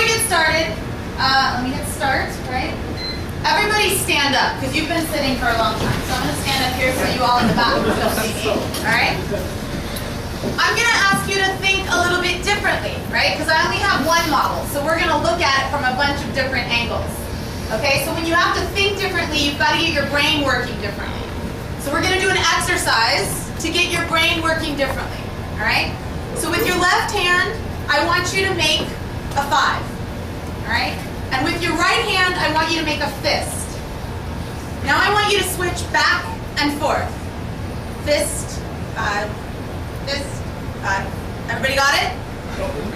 get started, let me hit start, right? Everybody stand up, because you've been sitting for a long time. So I'm going to stand up here so you all in the back don't see me, all right? I'm going to ask you to think a little bit differently, right? Because I only have one model, so we're going to look at it from a bunch of different angles. Okay, so when you have to think differently, you've got to get your brain working differently. So we're going to do an exercise to get your brain working differently, all right? So with your left hand, I want you to make a 5, all right? And with your right hand, I want you to make a fist. Now I want you to switch back and forth. Fist, 5, fist, 5. Everybody got it?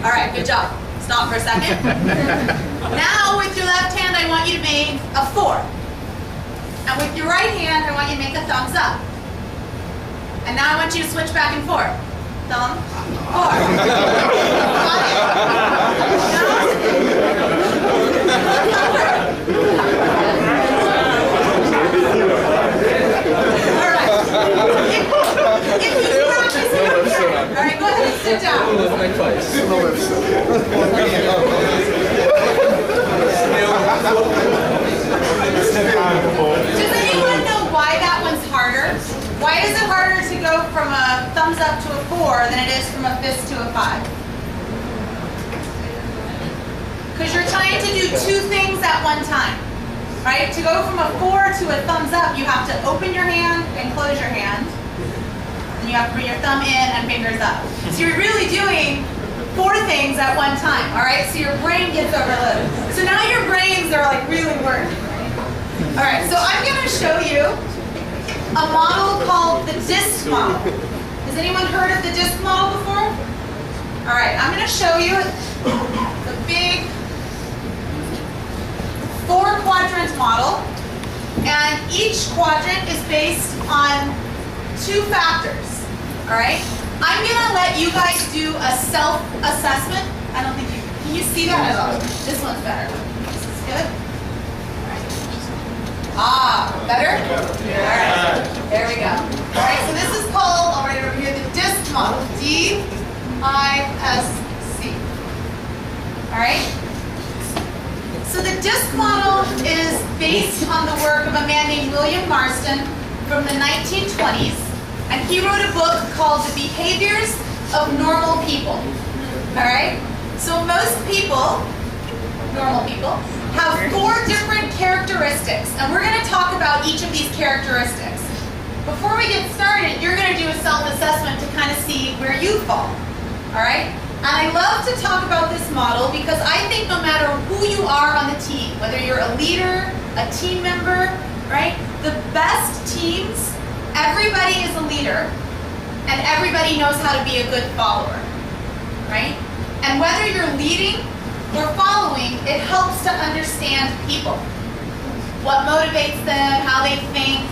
All right, good job. Stop for a second. Now with your left hand, I want you to make a 4. And with your right hand, I want you to make a thumbs up. And now I want you to switch back and forth. Thumb, 4. All right, go ahead and sit down. Does anyone know why that one's harder? Why is it harder to go from a thumbs up to a 4 than it is from a fist to a 5? Because you're trying to do 2 things at one time, right? To go from a 4 to a thumbs up, you have to open your hand and close your hand. And you have to bring your thumb in and fingers up. So you're really doing 4 things at one time, all right? So your brain gets overloaded. So now your brains are like really working. All right, so I'm going to show you a model called the DISC model. Has anyone heard of the DISC model before? All right, I'm going to show you the big 4-quadrant model. And each quadrant is based on 2 factors. All right? I'm going to let you guys do a self-assessment. I don't think you can you see that at all? This one's better. This is good. Ah, better? All right, there we go. All right, so this is called, I'll write it over here, the DISC model. D-I-S-C. All right? So the DISC model is based on the work of a man named William Marston from the 1920s, and he wrote a book called The Behaviors of Normal People. All right? So most people, normal people, have 4 different characteristics, and we're going to talk about each of these characteristics. Before we get started, you're going to do a self-assessment to kind of see where you fall, all right? And I love to talk about this model because I think no matter who you are on the team, whether you're a leader, a team member, right? The best teams, everybody is a leader, and everybody knows how to be a good follower, right? And whether you're leading or following, it helps to understand people. What motivates them, how they think.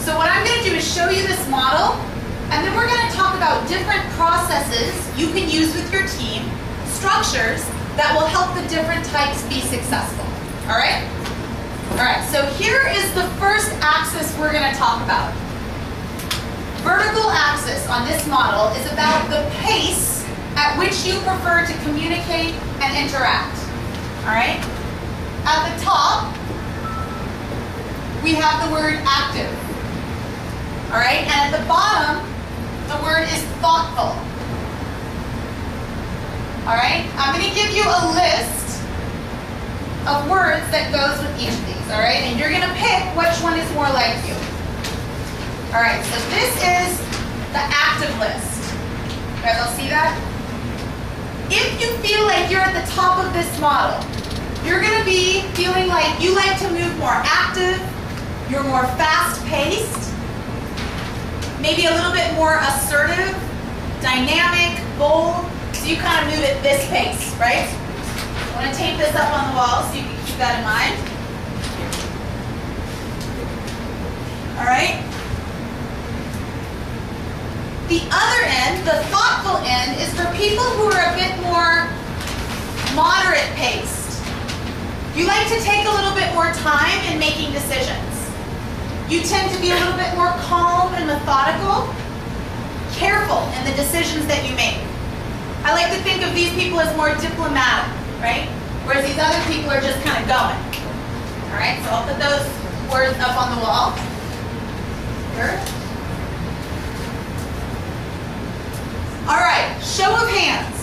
So what I'm going to do is show you this model, and then we're going to talk about different processes you can use with your team, structures that will help the different types be successful. All right? All right, so here is the first axis we're going to talk about. Vertical axis on this model is about the pace at which you prefer to communicate and interact. All right? At the top, we have the word active. All right? And at the bottom, the word is thoughtful. All right? I'm going to give you a list of words that goes with each of these. All right? And you're going to pick which one is more like you. All right, so this is the active list. You guys all see that? If you feel like you're at the top of this model, you're going to be feeling like you like to move more active, you're more fast-paced, maybe a little bit more assertive, dynamic, bold, so you kind of move at this pace, right? I'm going to tape this up on the wall so you can keep that in mind. All right? The other end, the thoughtful end, is for people who are a bit more moderate paced. You like to take a little bit more time in making decisions. You tend to be a little bit more calm and methodical, careful in the decisions that you make. I like to think of these people as more diplomatic, right? whereas these other people are just kind of going. All right, so I'll put those words up on the wall. Here. All right, show of hands.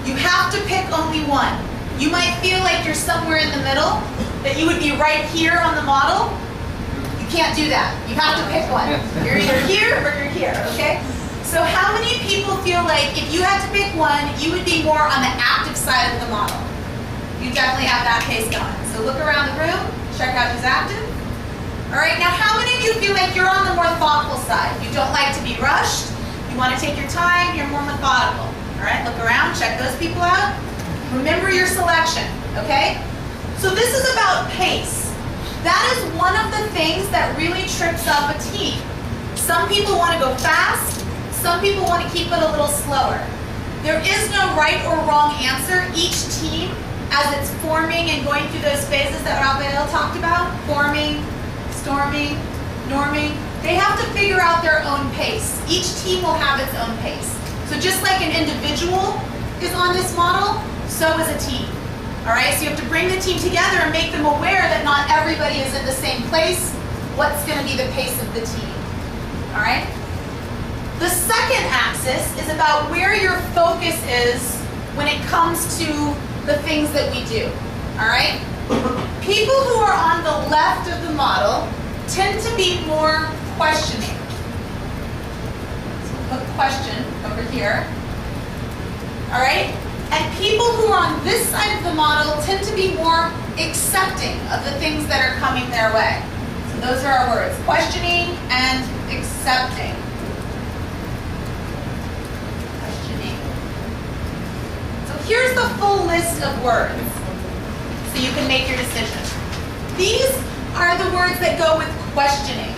You have to pick only one. You might feel like you're somewhere in the middle, that you would be right here on the model. You can't do that. You have to pick one. You're either here or you're here, okay? So how many people feel like if you had to pick one, you would be more on the active side of the model? You definitely have that case going. So look around the room, check out who's active. All right, now how many of you feel like you're on the more thoughtful side? You don't like to be rushed. You want to take your time, you're more methodical. All right, look around, check those people out. Remember your selection, okay? So this is about pace. That is one of the things that really trips up a team. Some people want to go fast, some people want to keep it a little slower. There is no right or wrong answer. Each team, as it's forming and going through those phases that Raphael talked about, forming, storming, norming, they have to figure out their own pace. Each team will have its own pace. So just like an individual is on this model, so is a team. All right, so you have to bring the team together and make them aware that not everybody is in the same place. What's going to be the pace of the team? All right? The second axis is about where your focus is when it comes to the things that we do. All right? People who are on the left of the model tend to be more questioning. So put question over here. All right? And people who are on this side of the model tend to be more accepting of the things that are coming their way. So those are our words, questioning and accepting. Questioning. So here's the full list of words, so you can make your decision. These are the words that go with questioning.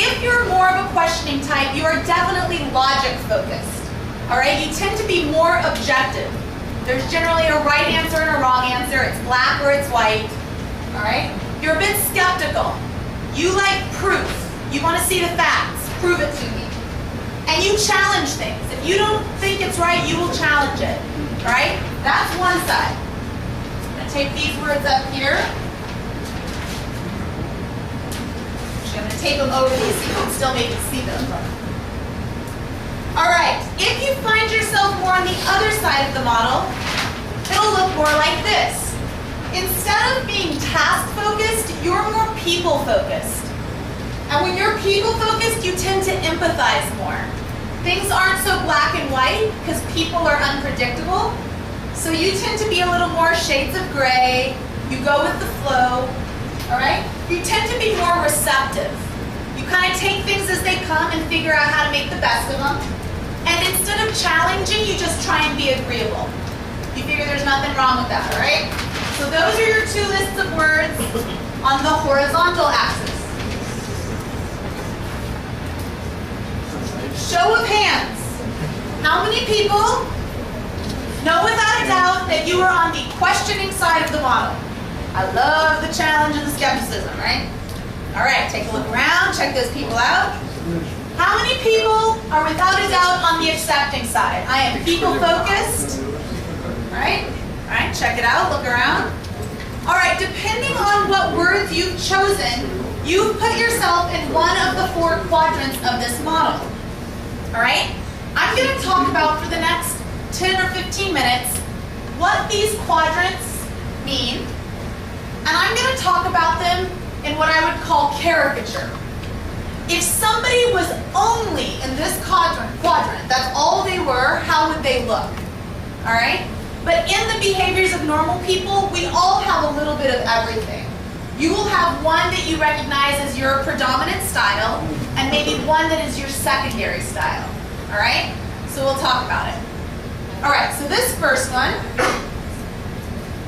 If you're more of a questioning type, you are definitely logic focused. All right, you tend to be more objective. There's generally a right answer and a wrong answer. It's black or it's white. All right, you're a bit skeptical. You like proof. You want to see the facts. Prove it to me. And you challenge things. If you don't think it's right, you will challenge it. All right, that's one side. I'm going to take these words up here. Actually, I'm going to tape them over these so you can still maybe see them. All right, if you find yourself more on the other side of the model, it'll look more like this. Instead of being task-focused, you're more people-focused. And when you're people-focused, you tend to empathize more. Things aren't so black and white because people are unpredictable. So you tend to be a little more shades of gray. You go with the flow, all right? You tend to be more receptive. You kind of take things as they come and figure out how to make the best of them. And instead of challenging, you just try and be agreeable. You figure there's nothing wrong with that, all right? So those are your two lists of words on the horizontal axis. Show of hands. How many people know without a doubt that you are on the questioning side of the model? I love the challenge and the skepticism, right? All right, take a look around, check those people out. How many people are without a doubt on the accepting side? I am people-focused. All right, check it out, look around. All right, depending on what words you've chosen, you've put yourself in one of the 4 quadrants of this model. All right, I'm going to talk about for the next 10 or 15 minutes what these quadrants mean, and I'm going to talk about them in what I would call caricature. If somebody was only in this quadrant, that's all they were, how would they look? All right? But in the behaviors of normal people, we all have a little bit of everything. You will have one that you recognize as your predominant style, and maybe one that is your secondary style. All right? So we'll talk about it. All right, so this first one,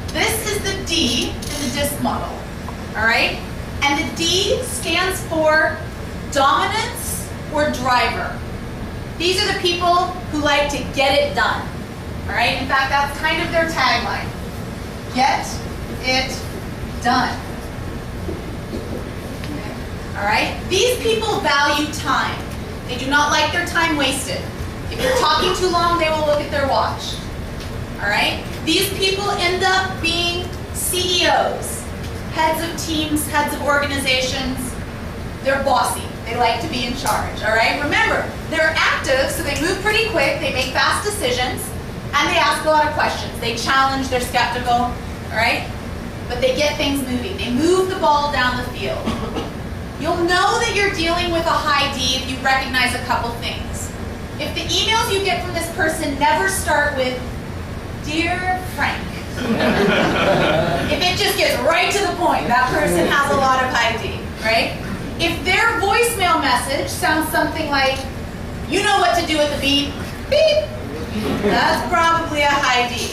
this is the D in the DISC model. All right? And the D stands for dominance or driver. These are the people who like to get it done. All right? In fact, that's kind of their tagline. Get it done. Okay. All right? These people value time. They do not like their time wasted. If you're talking too long, they will look at their watch. All right? These people end up being CEOs, heads of teams, heads of organizations. They're bossy. They like to be in charge, all right? Remember, they're active, so they move pretty quick, they make fast decisions, and they ask a lot of questions. They challenge, they're skeptical, all right? But they get things moving. They move the ball down the field. You'll know that you're dealing with a high D if you recognize a couple things. If the emails you get from this person never start with, "Dear Frank," if it just gets right to the point, that person has a lot of high D, right? If their voicemail message sounds something like, "You know what to do at the beep, beep," that's probably a high D.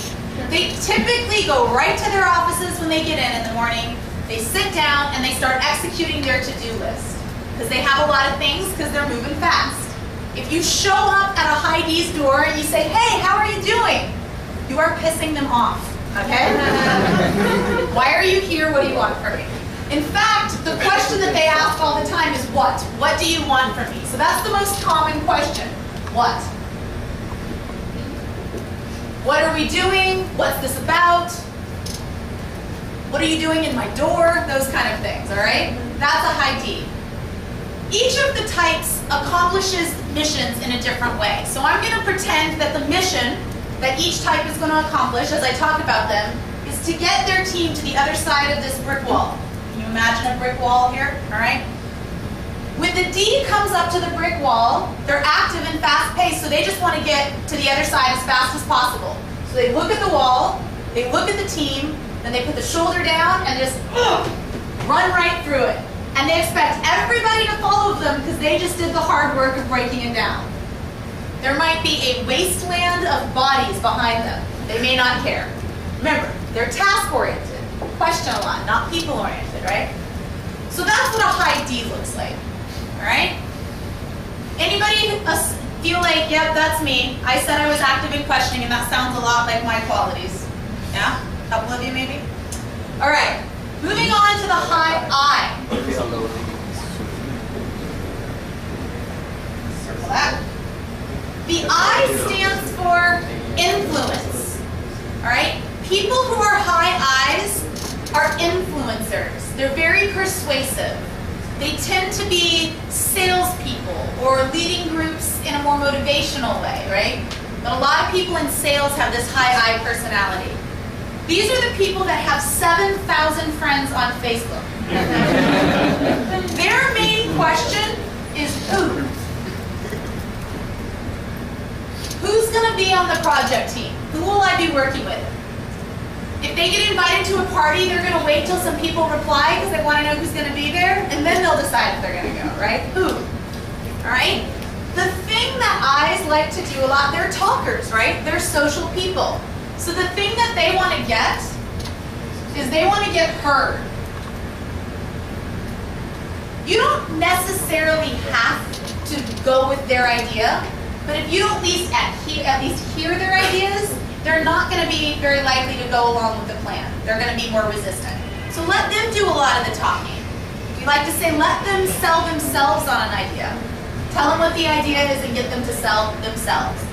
They typically go right to their offices when they get in the morning, they sit down and they start executing their to-do list. Because they have a lot of things because they're moving fast. If you show up at a high D's door and you say, "Hey, how are you doing?" you are pissing them off, okay? "Why are you here? What do you want from me?" In fact, the question that they ask all the time is what? What do you want from me? So that's the most common question. What? What are we doing? What's this about? What are you doing in my door? Those kind of things, all right? That's a high D. Each of the types accomplishes missions in a different way. So I'm going to pretend that the mission that each type is going to accomplish, as I talk about them, is to get their team to the other side of this brick wall. Can you imagine a brick wall here? All right? When the D comes up to the brick wall, they're active and fast-paced, so they just want to get to the other side as fast as possible. So they look at the wall, they look at the team, then they put the shoulder down and just run right through it. And they expect everybody to follow them because they just did the hard work of breaking it down. There might be a wasteland of bodies behind them. They may not care. Remember, they're task-oriented, question a lot, not people-oriented, right? So that's what a high D looks like, all right? Anybody feel like, yep, that's me. I said I was active in questioning, and that sounds a lot like my qualities. Yeah? A couple of you, maybe? All right. Moving on to the high I. Circle that. The I stands for influence. All right? People who are high I's are influencers. They're very persuasive. They tend to be salespeople or leading groups in a more motivational way, right? But a lot of people in sales have this high I personality. These are the people that have 7,000 friends on Facebook. Their main question is who? Who's going to be on the project team? Who will I be working with? If they get invited to a party, they're going to wait till some people reply because they want to know who's going to be there, and then they'll decide if they're going to go, right? Who? All right? The thing that I's like to do a lot, they're talkers, right? They're social people. So the thing that they want to get is they want to get heard. You don't necessarily have to go with their idea, but if you at least hear their ideas, they're not going to be very likely to go along with the plan. They're going to be more resistant. So let them do a lot of the talking. We like to say let them sell themselves on an idea. Tell them what the idea is and get them to sell themselves.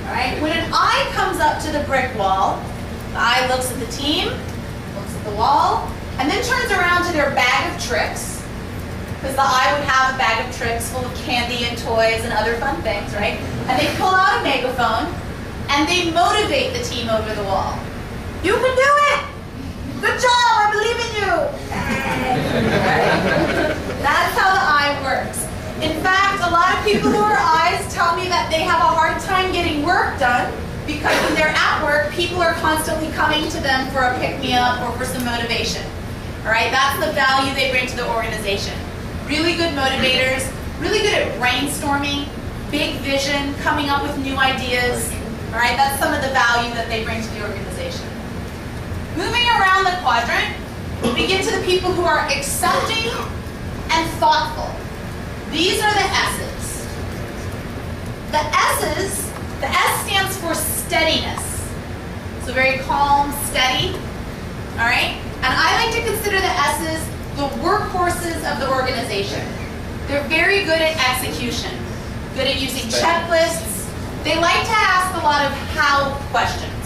All right? When an I comes up to the brick wall, the I looks at the team, looks at the wall, and then turns around to their bag of tricks, because the I would have a bag of tricks full of candy and toys and other fun things, right? And they pull out a megaphone, and they motivate the team over the wall. You can do it! Good job, I believe in you! That's how the I works. In fact, a lot of people who are I's tell me that they have a hard time getting work done because when they're at work, people are constantly coming to them for a pick-me-up or for some motivation. All right, that's the value they bring to the organization. Really good motivators, really good at brainstorming, big vision, coming up with new ideas. All right, that's some of the value that they bring to the organization. Moving around the quadrant, we get to the people who are accepting and thoughtful. These are the S's. The S's, the S stands for steadiness. So very calm, steady, all right? And I like to consider the S's the workhorses of the organization. They're very good at execution, good at using checklists. They like to ask a lot of how questions.